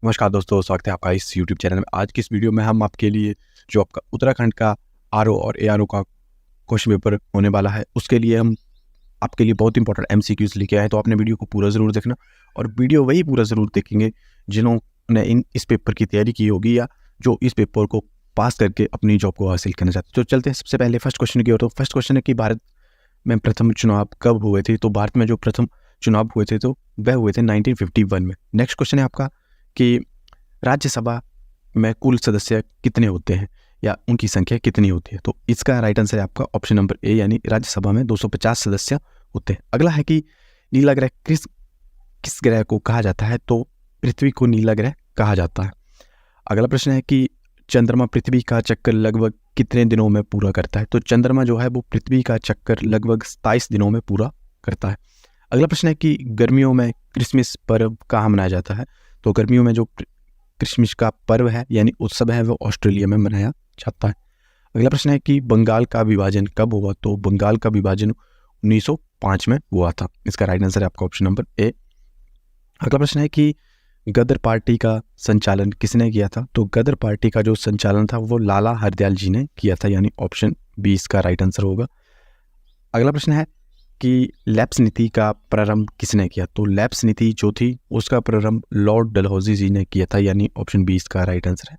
नमस्कार दोस्तों, स्वागत है आपका इस यूट्यूब चैनल में। आज की इस वीडियो में हम आपके लिए जो आपका उत्तराखंड का आरओ और एआरओ का क्वेश्चन पेपर होने वाला है, उसके लिए हम आपके लिए बहुत इंपॉर्टेंट एमसीक्यूज लेके आए हैं। तो आपने वीडियो को पूरा ज़रूर देखना, और वीडियो वही पूरा ज़रूर देखेंगे जिन्होंने इस पेपर की तैयारी की होगी या जो इस पेपर को पास करके अपनी जॉब को हासिल करना चाहते हैं। तो चलते हैं सबसे पहले फर्स्ट क्वेश्चन की ओर। तो फर्स्ट क्वेश्चन है कि भारत में प्रथम चुनाव कब हुए थे? तो भारत में जो प्रथम चुनाव हुए थे तो वह हुए थे 1951 में। नेक्स्ट क्वेश्चन है आपका कि राज्यसभा में कुल सदस्य कितने होते हैं या उनकी संख्या कितनी होती है? तो इसका राइट आंसर है आपका ऑप्शन नंबर ए, यानी राज्यसभा में 250 सदस्य होते हैं। अगला है कि नीला ग्रह किस ग्रह को कहा जाता है? तो पृथ्वी को नीला ग्रह कहा जाता है। अगला प्रश्न है कि चंद्रमा पृथ्वी का चक्कर लगभग कितने दिनों में पूरा करता है? तो चंद्रमा जो है वो पृथ्वी का चक्कर लगभग 27 दिनों में पूरा करता है। अगला प्रश्न है कि गर्मियों में क्रिसमस पर्व कहाँ मनाया जाता है? तो गर्मियों में जो क्रिसमस का पर्व है यानी उत्सव है वो ऑस्ट्रेलिया में मनाया जाता है। अगला प्रश्न है कि बंगाल का विभाजन कब हुआ? तो बंगाल का विभाजन 1905 में हुआ था। इसका राइट आंसर है आपका ऑप्शन नंबर ए। अगला प्रश्न है कि गदर पार्टी का संचालन किसने किया था? तो गदर पार्टी का जो संचालन था वो लाला हरदयाल जी ने किया था, यानी ऑप्शन बी इसका राइट आंसर होगा। अगला प्रश्न है कि लैप्स नीति का प्रारंभ किसने किया? तो लैप्स नीति जो थी उसका प्रारंभ लॉर्ड डलहौजी जी ने किया था, यानी ऑप्शन बी इसका राइट आंसर है।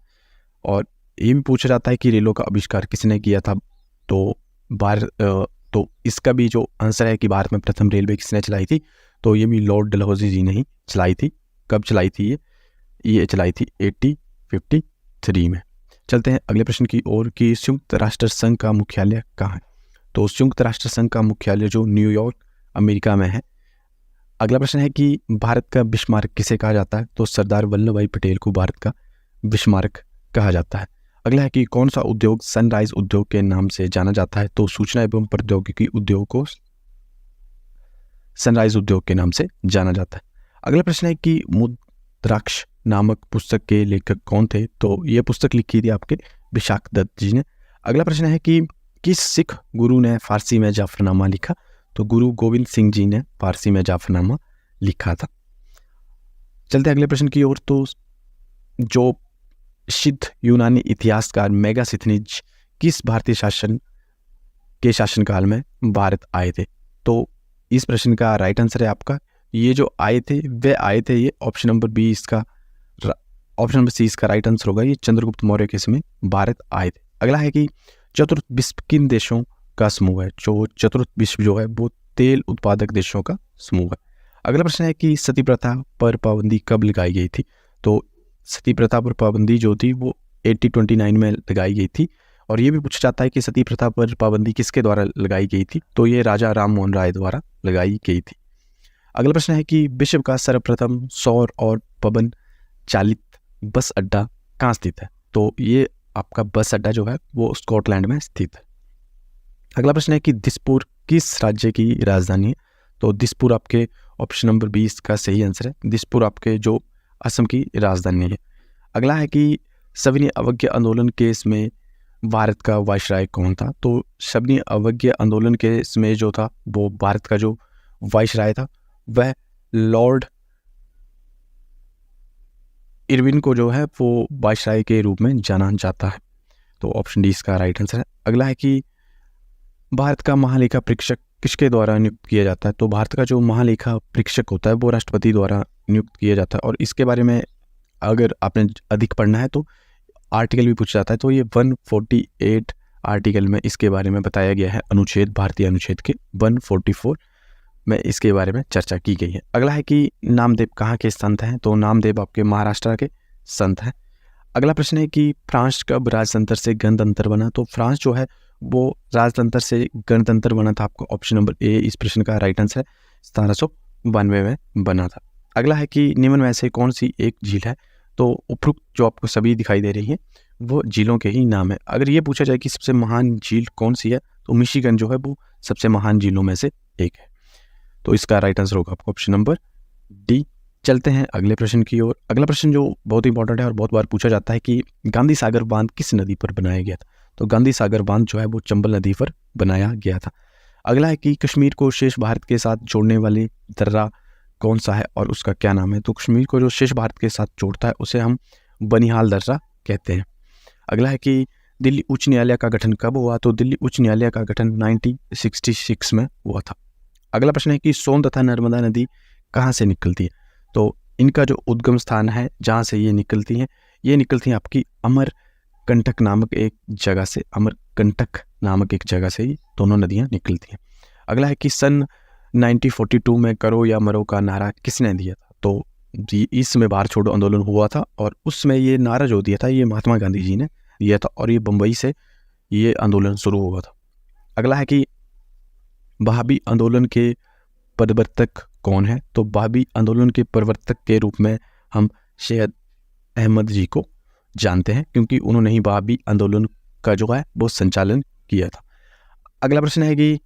और ये भी पूछा जाता है कि रेलों का आविष्कार किसने किया था? तो इसका भी जो आंसर है कि भारत में प्रथम रेलवे किसने चलाई थी? तो ये भी लॉर्ड डलहौजी जी ने ही चलाई थी। कब चलाई थी ये चलाई थी 1853 में। चलते हैं अगले प्रश्न की ओर कि संयुक्त राष्ट्र संघ का मुख्यालय कहाँ है? तो संयुक्त राष्ट्र संघ का मुख्यालय जो न्यूयॉर्क अमेरिका में है। अगला प्रश्न है कि भारत का बिस्मार्क किसे कहा जाता है? तो सरदार वल्लभ भाई पटेल को भारत का बिस्मार्क कहा जाता है। अगला है कि कौन सा उद्योग सनराइज उद्योग के नाम से जाना जाता है? तो सूचना एवं प्रौद्योगिकी उद्योग को सनराइज उद्योग के नाम से जाना जाता है। अगला प्रश्न है कि मुद्राक्ष नामक पुस्तक के लेखक कौन थे? तो ये पुस्तक लिखी थी आपके विशाख दत्त जी ने। अगला प्रश्न है कि किस सिख गुरु ने फारसी में जाफरनामा लिखा? तो गुरु गोविंद सिंह जी ने फारसी में जाफरनामा लिखा था। चलते अगले प्रश्न की ओर। तो जो सिद्ध यूनानी इतिहासकार मेगास्थनीज किस भारतीय शासनकाल में भारत आए थे? तो इस प्रश्न का राइट आंसर है आपका, ये जो आए थे वे आए थे ये ऑप्शन नंबर बी इसका ऑप्शन नंबर सी इसका राइट आंसर होगा। ये चंद्रगुप्त मौर्य के समय भारत आए थे। अगला है कि चतुर्थ विश्व किन देशों का समूह है? जो चतुर्थ विश्व जो है वो तेल उत्पादक देशों का समूह है। अगला प्रश्न है कि सती प्रथा पर पाबंदी कब लगाई गई थी? तो सती प्रथा पर पाबंदी जो थी वो 1829 में लगाई गई थी। और ये भी पूछा जाता है कि सती प्रथा पर पाबंदी किसके द्वारा लगाई गई थी? तो ये राजा राम मोहन राय द्वारा लगाई गई थी। अगला प्रश्न है कि विश्व का सर्वप्रथम सौर और पवन चालित बस अड्डा कहाँ स्थित है? तो ये आपका बस अड्डा जो है वो स्कॉटलैंड में स्थित है। अगला प्रश्न है कि दिसपुर किस राज्य की राजधानी है? तो दिसपुर आपके ऑप्शन नंबर 20 का सही आंसर है। दिसपुर आपके जो असम की राजधानी है। अगला है कि सविनय अवज्ञा आंदोलन केस में भारत का वायसराय कौन था? तो सविनय अवज्ञा आंदोलन केस में जो था वो भारत का जो वायसराय था वह लॉर्ड इरविन को जो है वो वायसराय के रूप में जाना जाता है। तो ऑप्शन डी इसका राइट आंसर है। अगला है कि भारत का महालेखा परीक्षक किसके द्वारा नियुक्त किया जाता है? तो भारत का जो महालेखा परीक्षक होता है वो राष्ट्रपति द्वारा नियुक्त किया जाता है। और इसके बारे में अगर आपने अधिक पढ़ना है तो आर्टिकल भी पूछा जाता है। तो ये 148 आर्टिकल में इसके बारे में बताया गया है। अनुच्छेद भारतीय अनुच्छेद के 144 में इसके बारे में चर्चा की गई है। अगला है कि नामदेव कहाँ के संत हैं? तो नामदेव आपके महाराष्ट्र के संत हैं। अगला प्रश्न है कि फ्रांस कब राजतंत्र से गणतंत्र बना? तो फ्रांस जो है वो राजतंत्र से गणतंत्र बना था। आपको ऑप्शन नंबर ए इस प्रश्न का राइट आंसर है। 1792 में बना था। अगला है कि निम्न में से कौन सी एक झील है? तो उपरोक्त जो आपको सभी दिखाई दे रही है वो झीलों के ही नाम है। अगर ये पूछा जाए कि सबसे महान झील कौन सी है तो मिशिगन जो है वो सबसे महान झीलों में से एक है। तो इसका राइट आंसर होगा आपको ऑप्शन नंबर डी। चलते हैं अगले प्रश्न की ओर। अगला प्रश्न जो बहुत इंपॉर्टेंट है और बहुत बार पूछा जाता है कि गांधी सागर बांध किस नदी पर बनाया गया था? तो गांधी सागर बांध जो है वो चंबल नदी पर बनाया गया था। अगला है कि कश्मीर को शेष भारत के साथ जोड़ने वाली दर्रा कौन सा है और उसका क्या नाम है? तो कश्मीर को जो शेष भारत के साथ जोड़ता है उसे हम बनिहाल दर्रा कहते हैं। अगला है कि दिल्ली उच्च न्यायालय का गठन कब हुआ? तो दिल्ली उच्च न्यायालय का गठन 1966 में हुआ था। अगला प्रश्न है कि सोन तथा नर्मदा नदी कहाँ से निकलती है? तो इनका जो उद्गम स्थान है जहाँ से ये निकलती हैं आपकी अमरकंटक नामक एक जगह से, अमरकंटक नामक एक जगह से ये दोनों नदियाँ निकलती हैं। अगला है कि सन 1942 में करो या मरो का नारा किसने दिया था? तो इसमें भारत छोड़ो आंदोलन हुआ था और उसमें ये नारा जो दिया था ये महात्मा गांधी जी ने दिया था और ये बम्बई से ये आंदोलन शुरू हुआ था। अगला है कि वहाबी आंदोलन के प्रवर्तक कौन है? तो वहाबी आंदोलन के प्रवर्तक के रूप में हम सैयद अहमद जी को जानते हैं क्योंकि उन्होंने ही वहाबी आंदोलन का जो है वो संचालन किया था। अगला प्रश्न है कि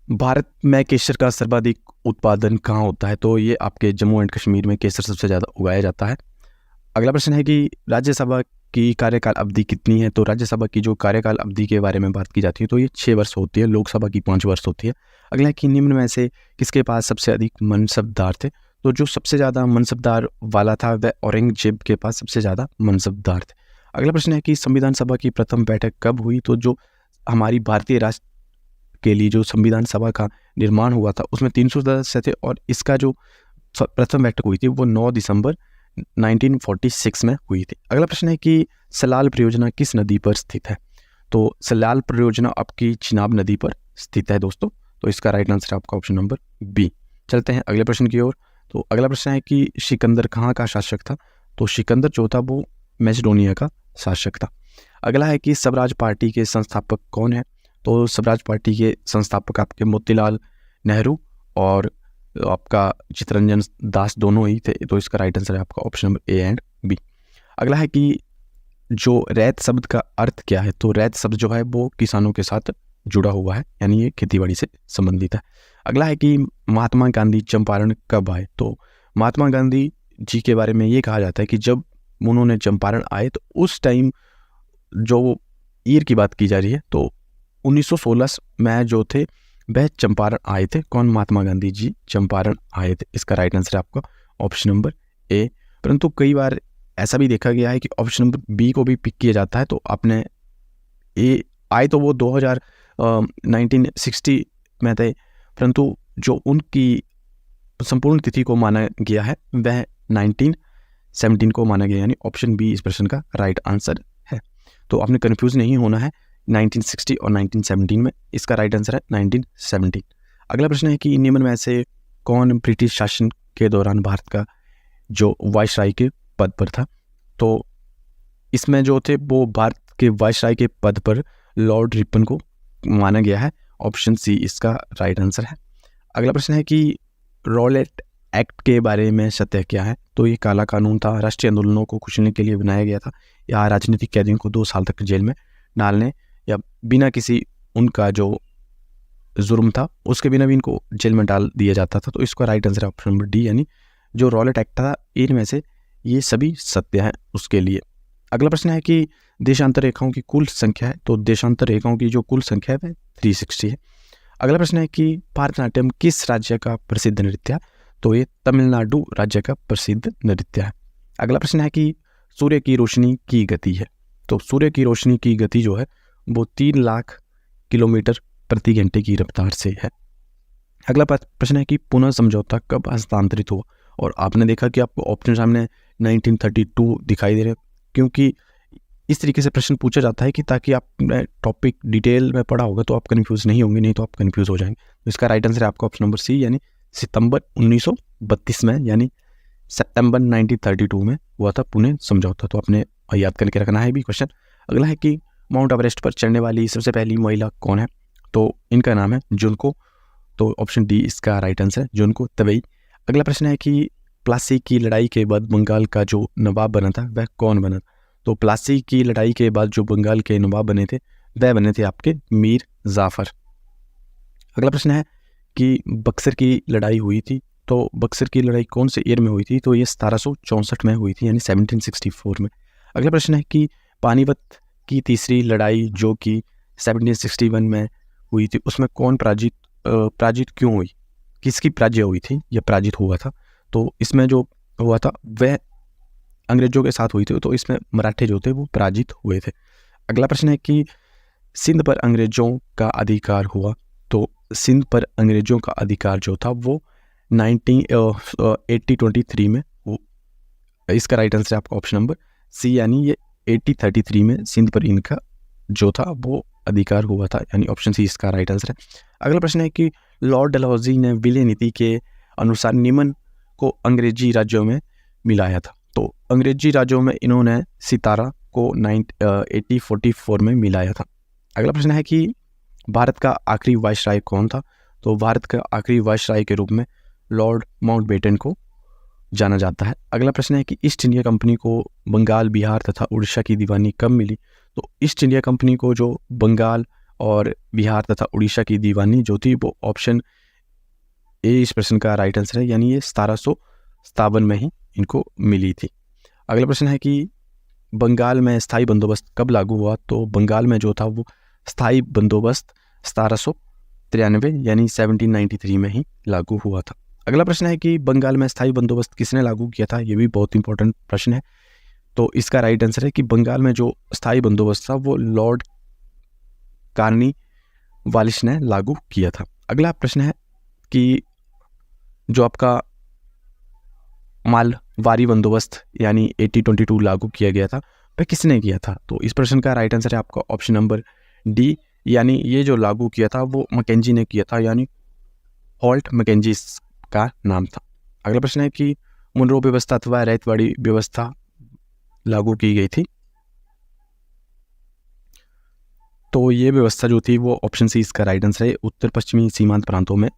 भारत में केसर का सर्वाधिक उत्पादन कहाँ होता है? तो ये आपके जम्मू एंड कश्मीर में केसर सबसे ज़्यादा उगाया जाता है। अगला प्रश्न है कि राज्यसभा की कार्यकाल अवधि कितनी है? तो राज्यसभा की जो कार्यकाल अवधि के बारे में बात की जाती है तो ये 6 वर्ष होती है, लोकसभा की 5 वर्ष होती है। अगला है कि निम्न में से किसके पास सबसे अधिक मनसबदार थे? तो जो सबसे ज़्यादा मनसबदार वाला था वह औरंगजेब के पास सबसे ज़्यादा मनसबदार थे। अगला प्रश्न है कि संविधान सभा की प्रथम बैठक कब हुई? तो जो हमारी भारतीय राष्ट्र के लिए जो संविधान सभा का निर्माण हुआ था उसमें 300 सदस्य थे और इसका जो प्रथम बैठक हुई थी वो 9 दिसंबर 1946 में हुई थी। अगला प्रश्न है कि सलाल परियोजना किस नदी पर स्थित है? तो सलाल परियोजना आपकी चिनाब नदी पर स्थित है दोस्तों। तो इसका राइट आंसर है आपका ऑप्शन नंबर बी। चलते हैं अगले प्रश्न की ओर। तो अगला प्रश्न है कि सिकंदर कहाँ का शासक था? तो सिकंदर जो था वो मैसिडोनिया का शासक था। अगला है कि स्वराज पार्टी के संस्थापक कौन है? तो स्वराज पार्टी के संस्थापक आपके मोतीलाल नेहरू और आपका चित्तरंजन दास दोनों ही थे। तो इसका राइट आंसर है आपका option number A and B. अगला है कि जो रैत शब्द का अर्थ क्या है? तो रैत शब्द जो है वो किसानों के साथ जुड़ा हुआ है, यानी ये खेतीबाड़ी से संबंधित है। अगला है कि महात्मा गांधी चंपारण कब आए? तो महात्मा गांधी जी के बारे में ये कहा जाता है कि जब उन्होंने चंपारण आए तो उस टाइम जो ईयर की बात की जा रही है तो 1916 में जो थे वह चंपारण आए थे। कौन? महात्मा गांधी जी चंपारण आए थे। इसका राइट आंसर है आपका ऑप्शन नंबर ए। परंतु कई बार ऐसा भी देखा गया है कि ऑप्शन नंबर बी को भी पिक किया जाता है। तो आपने ए आए तो वो 1960 में थे, परंतु जो उनकी संपूर्ण तिथि को माना गया है वह 1917 को माना गया, यानी ऑप्शन बी इस प्रश्न का राइट आंसर है। तो आपने कन्फ्यूज नहीं होना है 1960 और 1917 में। इसका राइट आंसर है 1917। अगला प्रश्न है कि निम्न में से कौन ब्रिटिश शासन के दौरान भारत का जो वायसराय के पद पर था? तो इसमें जो थे वो भारत के वायसराय के पद पर लॉर्ड रिपन को माना गया है। ऑप्शन सी इसका राइट आंसर है। अगला प्रश्न है कि रॉलेट एक्ट के बारे में सत्य क्या है? तो ये काला कानून था, राष्ट्रीय आंदोलनों को कुचलने के लिए बनाया गया था या राजनीतिक कैदियों को 2 साल तक जेल में डालने या बिना किसी उनका जो जुर्म था उसके बिना भी इनको जेल में डाल दिया जाता था। तो इसका राइट आंसर है ऑप्शन नंबर डी, यानी जो रॉलेट एक्ट था इनमें से ये सभी सत्य है उसके लिए। अगला प्रश्न है कि देशांतर रेखाओं की कुल संख्या है? तो देशांतर रेखाओं की जो कुल संख्या है वह 360 है। अगला प्रश्न है कि भारतनाट्यम किस राज्य का प्रसिद्ध नृत्य है? तो ये तमिलनाडु राज्य का प्रसिद्ध नृत्य है। अगला प्रश्न है कि सूर्य की रोशनी की गति है? तो सूर्य की रोशनी की गति जो है वो 3 लाख किलोमीटर प्रति घंटे की रफ्तार से है। अगला प्रश्न है कि पुनः समझौता कब हस्तांतरित हुआ? और आपने देखा कि आपको ऑप्शन सामने 1932 दिखाई दे रहे, क्योंकि इस तरीके से प्रश्न पूछा जाता है कि ताकि आपने टॉपिक डिटेल में पढ़ा होगा तो आप कन्फ्यूज़ नहीं होंगे, नहीं तो आप कन्फ्यूज़ हो जाएंगे। तो इसका राइट आंसर है आपका ऑप्शन नंबर सी, यानी सितंबर 1932 में, यानी सितंबर 1932 में हुआ था पुणे समझौता। तो आपने याद करके रखना है भी क्वेश्चन। अगला है कि माउंट एवरेस्ट पर चढ़ने वाली सबसे पहली महिला कौन है? तो इनका नाम है जुनको। तो ऑप्शन डी इसका राइट आंसर है, जुनको तबई। अगला प्रश्न है कि प्लासी की लड़ाई के बाद बंगाल का जो नवाब बना था वह कौन बना? तो प्लासी की लड़ाई के बाद जो बंगाल के नवाब बने थे वह बने थे आपके मीर जाफर। अगला प्रश्न है कि बक्सर की लड़ाई हुई थी, तो बक्सर की लड़ाई कौन से ईयर में हुई थी? तो ये 1764 में हुई थी, यानी 1764 में। अगला प्रश्न है कि पानीपत की तीसरी लड़ाई जो कि 1761 में हुई थी उसमें कौन पराजित क्यों हुई? किसकी पराजय हुई थी या पराजित हुआ था, तो इसमें जो हुआ था वह अंग्रेजों के साथ हुई थी, तो इसमें मराठे जो थे वो पराजित हुए थे। अगला प्रश्न है कि सिंध पर अंग्रेजों का अधिकार हुआ, तो सिंध पर अंग्रेजों का अधिकार जो था वो 1823 में इसका राइट आंसर है आपका ऑप्शन नंबर सी, यानी ये 1833 में सिंध पर इनका जो था वो अधिकार हुआ था, यानी ऑप्शन सी इसका राइट आंसर है। अगला प्रश्न है कि लॉर्ड डलहौजी ने विलय नीति के अनुसार निमन को अंग्रेजी राज्यों में मिलाया था, तो अंग्रेजी राज्यों में इन्होंने सितारा को 1844 में मिलाया था। अगला प्रश्न है कि भारत का आखिरी वायसराय कौन था, तो भारत का आखिरी वायसराय के रूप में लॉर्ड माउंटबेटन को जाना जाता है। अगला प्रश्न है कि ईस्ट इंडिया कंपनी को बंगाल, बिहार तथा उड़ीसा की दीवानी कब मिली, तो ईस्ट इंडिया कंपनी को जो बंगाल और बिहार तथा उड़ीसा की दीवानी जो थी वो ऑप्शन ए इस प्रश्न का राइट आंसर है, यानी ये 1757 में ही इनको मिली थी। अगला प्रश्न है कि बंगाल में स्थायी बंदोबस्त कब लागू हुआ, तो बंगाल में जो था वो स्थायी बंदोबस्त 1793 यानी 1793 में ही लागू हुआ था। अगला प्रश्न है कि बंगाल में स्थायी बंदोबस्त किसने लागू किया था, ये भी बहुत इंपॉर्टेंट प्रश्न है, तो इसका राइट आंसर है कि बंगाल में जो स्थायी बंदोबस्त था वो लॉर्ड कॉर्नवालिस ने लागू किया था। अगला प्रश्न है कि जो आपका मालवारी बंदोबस्त यानी 1822 लागू किया गया था वह किसने किया था, तो इस प्रश्न का राइट आंसर है आपका ऑप्शन नंबर डी, यानी ये जो लागू किया था वो मैकेंजी ने किया था, यानी हॉल्ट मैकेंजी का नाम था। अगला प्रश्न है कि मुनरो व्यवस्था अथवा रैयतवाड़ी व्यवस्था लागू की गई थी, तो ये व्यवस्था जो थी वो ऑप्शन सी इसका राइट आंसर है, उत्तर पश्चिमी सीमांत प्रांतों में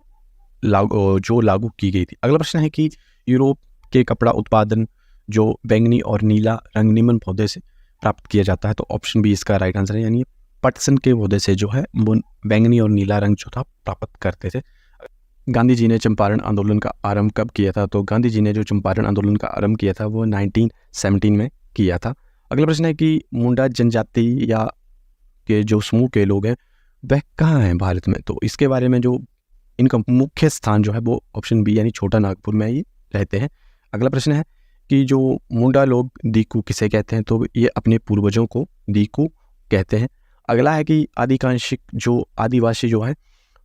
लागू की गई थी। अगला प्रश्न है कि यूरोप के कपड़ा उत्पादन जो बैंगनी और नीला रंग निम्न पौधे से प्राप्त किया जाता है, तो ऑप्शन बी इसका राइट आंसर है, यानी पटसन के पौधे से जो है बैंगनी और नीला रंग जो था प्राप्त करते थे। गांधी जी ने चंपारण आंदोलन का आरंभ कब किया था, तो गांधी जी ने जो चंपारण आंदोलन का आरंभ किया था वो 1917 में किया था। अगला प्रश्न है कि मुंडा जनजाति या के जो समूह के लोग हैं वह कहाँ हैं भारत में, तो इसके बारे में जो इनका मुख्य स्थान जो है वो ऑप्शन बी यानी छोटा नागपुर में ही रहते हैं। अगला प्रश्न है कि जो मुंडा लोग दीकू किसे कहते हैं, तो ये अपने पूर्वजों को दीकू कहते हैं। अगला है कि आदिकांशिक जो आदिवासी जो है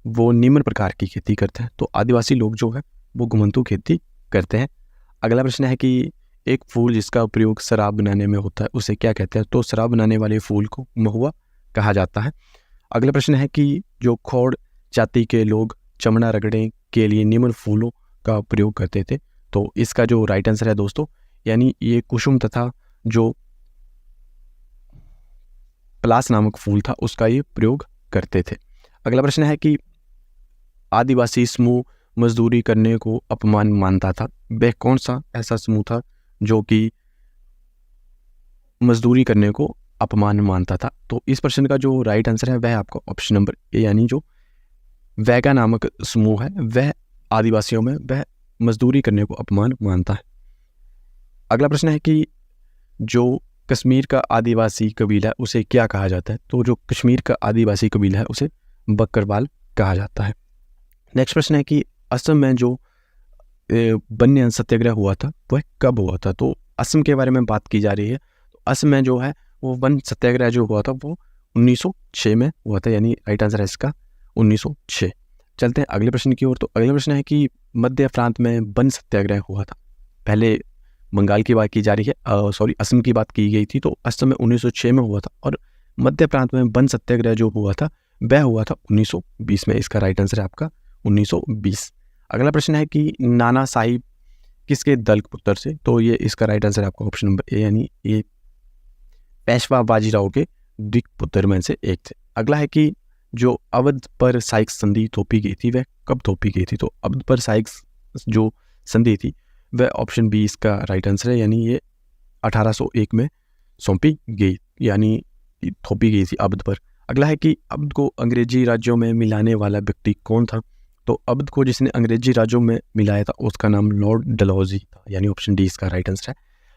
वो निम्न प्रकार की खेती करते हैं, तो आदिवासी लोग जो है वो घुमंतू खेती करते हैं। अगला प्रश्न है कि एक फूल जिसका प्रयोग शराब बनाने में होता है उसे क्या कहते हैं, तो शराब बनाने वाले फूल को महुआ कहा जाता है। अगला प्रश्न है कि जो खोड़ जाति के लोग चमड़ा रगड़ने के लिए निम्न फूलों का प्रयोग करते थे, तो इसका जो राइट आंसर है दोस्तों, यानी ये कुसुम तथा जो पलास नामक फूल था उसका ये प्रयोग करते थे। अगला प्रश्न है कि आदिवासी समूह मजदूरी करने को अपमान मानता था, वह कौन सा ऐसा समूह था जो कि मजदूरी करने को अपमान मानता था, तो इस प्रश्न का जो राइट आंसर है वह आपका ऑप्शन नंबर ए, यानी जो वैगा नामक समूह है वह आदिवासियों में वह मजदूरी करने को अपमान मानता है। अगला प्रश्न है कि जो कश्मीर का आदिवासी कबीला है उसे क्या कहा जाता है, तो जो कश्मीर का आदिवासी कबीला है उसे बकरवाल कहा जाता है। नेक्स्ट प्रश्न है कि असम में जो वन्य सत्याग्रह हुआ था वह कब हुआ था, तो असम के बारे में बात की जा रही है, तो असम में जो है वो वन सत्याग्रह जो हुआ था वो 1906 में हुआ था, यानी राइट आंसर है इसका 1906। चलते हैं अगले प्रश्न की ओर। तो अगला प्रश्न है कि मध्य प्रांत में वन सत्याग्रह हुआ था, पहले बंगाल की बात की जा रही है, असम की बात की गई थी, तो असम में 1906 में हुआ था, और मध्य प्रांत में वन सत्याग्रह जो हुआ था वह हुआ था 1920 में, इसका राइट आंसर है आपका 1920। अगला प्रश्न है कि नाना साहिब किसके दल पुत्र से, तो ये इसका राइट आंसर है आपका ऑप्शन नंबर ए, यानी ये पेशवा बाजीराव के द्विक पुत्र में से एक थे। अगला है कि जो अवध पर साइक्स संधि थोपी गई थी वह कब थोपी गई थी, तो अवध पर साइक्स जो संधि थी वह ऑप्शन बी इसका राइट आंसर है, यानी ये 1801 में सौंपी गई, यानी थोपी गई थी अवध पर। अगला है कि अवध को अंग्रेजी राज्यों में मिलाने वाला व्यक्ति कौन था, तो अवध को जिसने अंग्रेजी राज्यों में मिलाया था उसका नाम लॉर्ड डलहौजी था, यानी ऑप्शन डी इसका राइट आंसर है।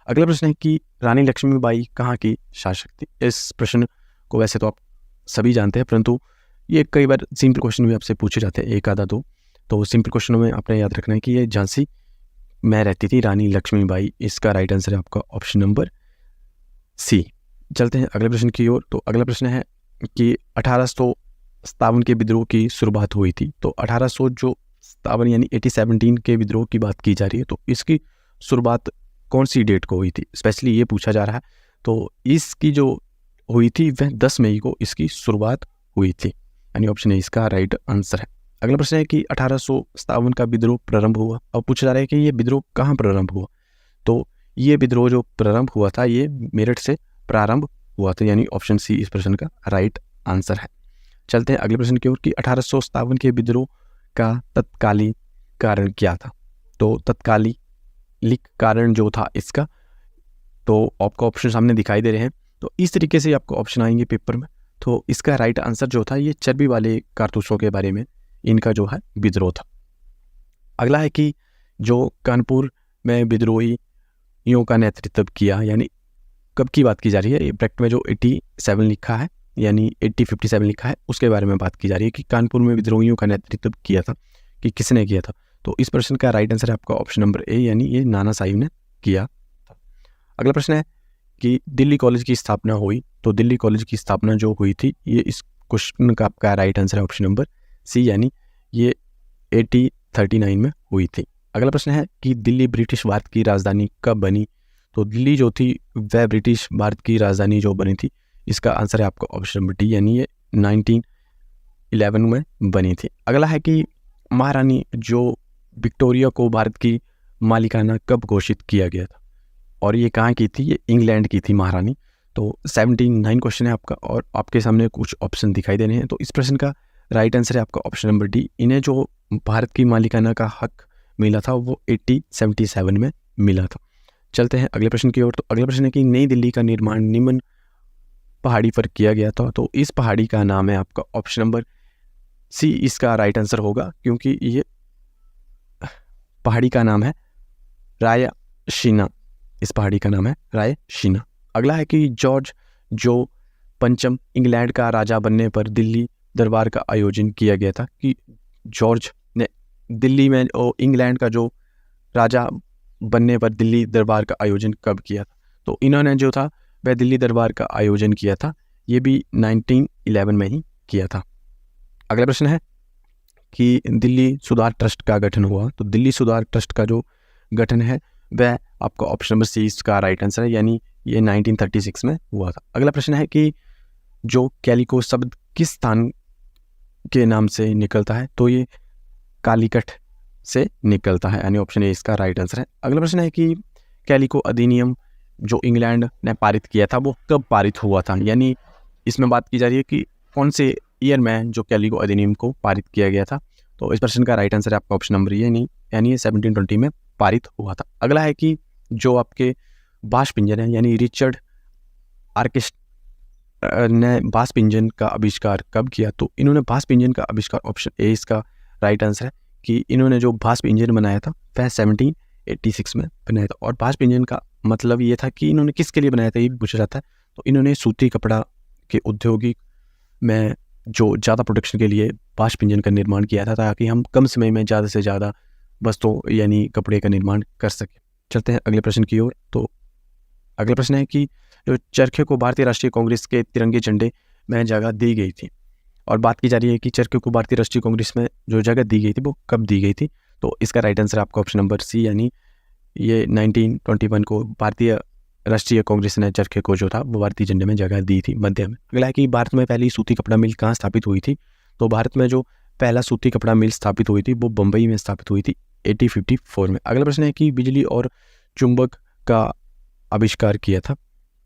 अगला प्रश्न है कि रानी लक्ष्मीबाई कहाँ की शासक थी। इस प्रश्न को वैसे तो आप सभी जानते हैं, परंतु ये कई बार सिंपल क्वेश्चन भी आपसे पूछे जाते हैं एक आधा दो। तो सिंपल क्वेश्चनों में आपने याद रखना है कि ये झांसी में रहती थी रानी लक्ष्मीबाई। इसका राइट आंसर है आपका ऑप्शन नंबर सी। चलते हैं अगले प्रश्न की ओर। तो अगला प्रश्न है कि 1857 के विद्रोह की शुरुआत हुई थी। तो 1857 यानी 1817 के विद्रोह की बात की जा रही है। तो इसकी शुरुआत कौन सी डेट को हुई थी, स्पेशली ये पूछा जा रहा है। तो इसकी जो हुई थी वह 10 मई को इसकी शुरुआत हुई थी, यानी ऑप्शन ए इसका राइट आंसर है। अगला प्रश्न है कि 1857 का विद्रोह प्रारंभ हुआ। अब पूछा जा रहा है कि ये विद्रोह कहाँ प्रारंभ हुआ। तो ये विद्रोह जो प्रारंभ हुआ था ये मेरठ से प्रारंभ हुआ था, यानी ऑप्शन सी इस प्रश्न का राइट आंसर है। चलते हैं अगले प्रश्न की ओर कि 1857 के विद्रोह का तत्कालीन कारण क्या था। तो तत्कालिक कारण जो था इसका, तो आपको ऑप्शन सामने दिखाई दे रहे हैं। तो इस तरीके से आपको ऑप्शन आएंगे पेपर में। तो इसका राइट आंसर जो था ये चर्बी वाले कारतूसों के बारे में इनका जो है विद्रोह था। अगला है कि जो कानपुर में विद्रोहियों का नेतृत्व किया, यानी कब की बात की जा रही है। ये ब्रैकेट में जो 87 लिखा है, यानी 8057 लिखा है, उसके बारे में बात की जा रही है कि कानपुर में विद्रोहियों का नेतृत्व किया था कि किसने किया था। तो इस प्रश्न का राइट आंसर है आपका ऑप्शन नंबर ए, यानी ये नाना साहिब ने किया था। अगला प्रश्न है कि दिल्ली कॉलेज की स्थापना हुई। तो दिल्ली कॉलेज की स्थापना जो हुई थी ये इस क्वेश्चन का आपका राइट आंसर है ऑप्शन नंबर सी, यानी ये 1839 में हुई थी। अगला प्रश्न है कि दिल्ली ब्रिटिश भारत की राजधानी कब बनी। तो दिल्ली जो थी वह ब्रिटिश भारत की राजधानी जो बनी थी, इसका आंसर है आपका ऑप्शन नंबर डी, यानी ये 1911 में बनी थी। अगला है कि महारानी जो विक्टोरिया को भारत की मालिकाना कब घोषित किया गया था, और ये कहाँ की थी, ये इंग्लैंड की थी महारानी। तो 79 क्वेश्चन है आपका, और आपके सामने कुछ ऑप्शन दिखाई दे रहे हैं। तो इस प्रश्न का राइट आंसर है आपका ऑप्शन नंबर डी। इन्हें जो भारत की मालिकाना का हक मिला था वो 1877 में मिला था। चलते हैं अगले प्रश्न की ओर। तो अगला प्रश्न है कि नई दिल्ली का निर्माण निम्न पहाड़ी पर किया गया था। तो इस पहाड़ी का नाम है आपका ऑप्शन नंबर सी, इसका राइट आंसर होगा, क्योंकि ये पहाड़ी का नाम है रायशीना। इस पहाड़ी का नाम है रायशीना। अगला है कि जॉर्ज जो पंचम इंग्लैंड का राजा बनने पर दिल्ली दरबार का आयोजन किया गया था, कि जॉर्ज ने दिल्ली में इंग्लैंड का जो राजा बनने पर दिल्ली दरबार का आयोजन कब किया था। तो इन्होंने जो था वह दिल्ली दरबार का आयोजन किया था, ये भी 1911 में ही किया था। अगला प्रश्न है कि दिल्ली सुधार ट्रस्ट का गठन हुआ। तो दिल्ली सुधार ट्रस्ट का जो गठन है वह आपका ऑप्शन नंबर सी इसका राइट आंसर है, यानी ये 1936 में हुआ था। अगला प्रश्न है कि जो कैलिको शब्द किस स्थान के नाम से निकलता है। तो ये कालीकट से निकलता है, यानी ऑप्शन ए इसका राइट आंसर है। अगला प्रश्न है कि कैलिको अधिनियम जो इंग्लैंड ने पारित किया था वो कब पारित हुआ था, यानी इसमें बात की जा रही है कि कौन से ईयर में जो कैलिको अधिनियम को पारित किया गया था। तो इस प्रश्न का राइट आंसर है आपका ऑप्शन नंबर ये, नहीं यानी ये 1720 में पारित हुआ था। अगला है कि जो आपके बाष्प इंजन है, यानी रिचर्ड आर्किस्ट ने बाष्प इंजन का आविष्कार कब किया। तो इन्होंने बाष्प इंजन का आविष्कार, ऑप्शन ए इसका राइट आंसर है, कि इन्होंने जो बाष्प इंजन बनाया था वह 1786 में बनाया था। और बाष्प इंजन का मतलब ये था कि इन्होंने किसके लिए बनाया था, ये भी पूछा जाता है। तो इन्होंने सूती कपड़ा के उद्योगिक में जो ज़्यादा प्रोडक्शन के लिए बाष्प इंजन का निर्माण किया था, ताकि हम कम समय में ज़्यादा से ज़्यादा वस्तुओं यानी कपड़े का निर्माण कर सकें। चलते हैं अगले प्रश्न की ओर। तो अगला प्रश्न है कि जो चरखे को भारतीय राष्ट्रीय कांग्रेस के तिरंगे झंडे में जगह दी गई थी, और बात की जा रही है कि चरखे को भारतीय राष्ट्रीय कांग्रेस में जो जगह दी गई थी वो कब दी गई थी। तो इसका राइट आंसर आपका ऑप्शन नंबर सी, यानी ये 1921 को भारतीय राष्ट्रीय कांग्रेस ने चरखे को जो था वो भारतीय झंडे में जगह दी थी, मध्य में। अगला है कि भारत में पहली सूती कपड़ा मिल कहाँ स्थापित हुई थी। तो भारत में जो पहला सूती कपड़ा मिल स्थापित हुई थी वो बम्बई में स्थापित हुई थी 1854 में। अगला प्रश्न है कि बिजली और चुंबक का आविष्कार किया था।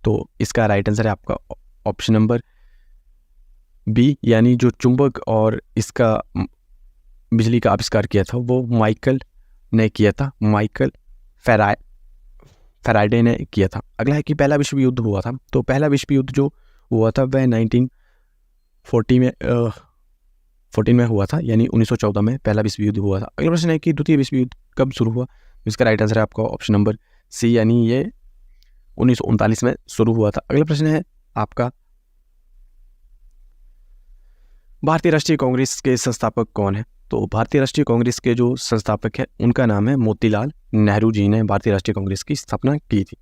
तो इसका राइट आंसर है आपका ऑप्शन नंबर बी, यानी जो चुंबक और इसका बिजली का आविष्कार किया था वो माइकल ने किया था, माइकल फैराडे ने किया था। अगला है कि पहला विश्व युद्ध हुआ था। तो पहला विश्व युद्ध जो हुआ था वह 1914 में हुआ था, यानी 1914 में पहला विश्व युद्ध हुआ था। अगला प्रश्न है कि द्वितीय विश्व युद्ध कब शुरू हुआ। इसका राइट आंसर है आपका ऑप्शन नंबर सी, यानी ये 1939 में शुरू हुआ था। अगला प्रश्न है आपका भारतीय राष्ट्रीय कांग्रेस के संस्थापक कौन है। तो भारतीय राष्ट्रीय कांग्रेस के जो संस्थापक है उनका नाम है मोतीलाल नेहरू जी ने भारतीय राष्ट्रीय कांग्रेस की स्थापना की थी।